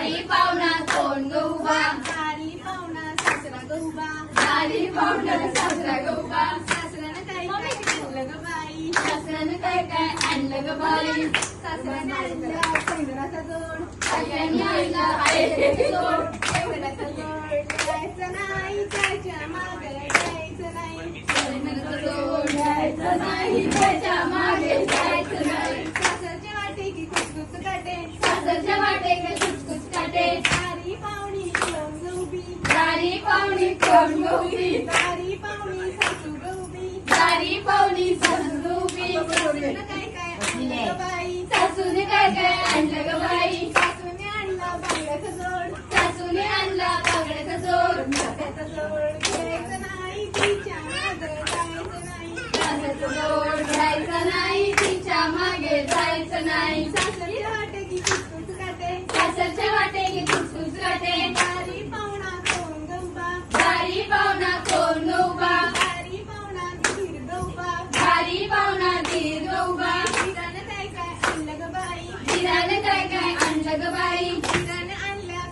दारी पाहुणा कोण ग उभा दारी पाहुणा सासरा ग उभा दारी पाहुणा सासरा ग उभा सासऱ्यानं काय काय आणलं ग बाई सासऱ्यानं काय काय आणलं ग बाई सासऱ्यानं आणलं शेंगदाण्याचा जोड सासऱ्याने आणला आईचे जोड शेंगदाण्याचा जोड द्यायचं नाही त्याच्या मागे द्यायचं नाही शेंगदाण्याचा जोड द्यायचं नाही त्याच्या मागे जायचं नाही सासरच्या वाटे की कुचकुच काटे सासरच्या वाटे का कुचकुच काटे दारी पाहुणी कोण ग उभी दारी पाहुणी कोण ग उभी दारी पाहुणी सासू ग उभी दारी पाहुणी सासू ग उभी सासूनं काय काय आणलं ग बाई सासूने काय काय आणलं ग बाई सासूने आणला बांगड्याचा जोड सासूने आणला बांगड्याचा जोड त्याचा जोड घ्यायचं नाही तिच्या मागं जायचं नाही सासरचा जोड द्यायचा नाही तिच्या मागे जायचं नाही सासरच्या वाटे की कुचकुच काटे सासरच्या वाटे की कुचकुच काटे दारी पाहुणा कोण ग उभा दारी पाहुणा कोण ग उभा दारी पाहुणा धीर ग उभा दारी पाहुणा दीर्घ उभा धीरानं काय काय आणलं ग बाई धीराने काय काय आणलं ग बाई धीरानं आणल्या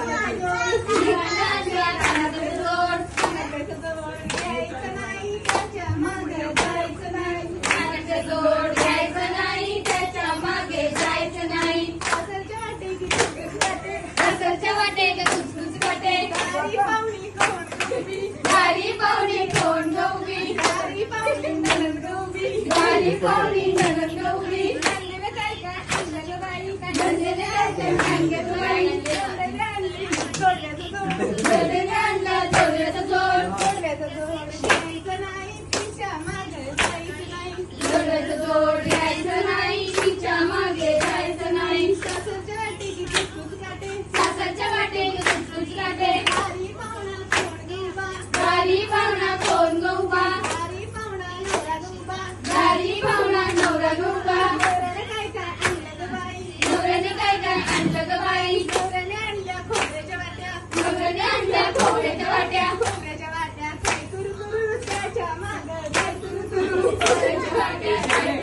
धीराने आणला कानाचा जोड कानाचं जोड घ्यायचं नाही त्याच्या मागं जायचं नाही कानाचा जोड द्यायचा नाही त्याच्या मागे जायचं नाही सासरच्या वाटे की कुचकुच काटे सासरच्या वाटे का कुचकुच काटे दारी पाहुणी कोण उभी दारी पाहुणी कोण ग उभी दारी पाहुणी नणंद ग उभी दारी पाहुणी नणंद ग उभी आणलेलं काय काय आणलं ग बाई नंदेने काय काय आणलं ग बाई जोडलेलं आणली जोडल्याचं जोड नंदेने आणला जोड्याचा जोड जोडल्याचं जोड घ्यायचं नाही तिच्या मागं जायचं नाही जोड्याचा जोड द्यायचं नाही तिच्या मागे जायचं नाही सासरच्या वाटे की कुचकुच काटे सासरच्या वाटे का कुचकुच काटे दारी पाहुणा कोण ग उभा दारी पाहुणा कोण ग उभा दारी पाहुणा नवरा ग उभा दारी पाहुणा नवरा ग उभा नवऱ्यानं काय काय आणलं ग बाई नवऱ्याने काय काय आणलं ग बाई नवऱ्याने आणल्या खोबऱ्याच्या वाट्या नवऱ्याने आणल्या खोबऱ्याच्या वाट्या खोबऱ्याच्या वाट्या काय कुरकुरू त्याच्या मागं काय कुरकुरू खोबऱ्याच्या वाट्या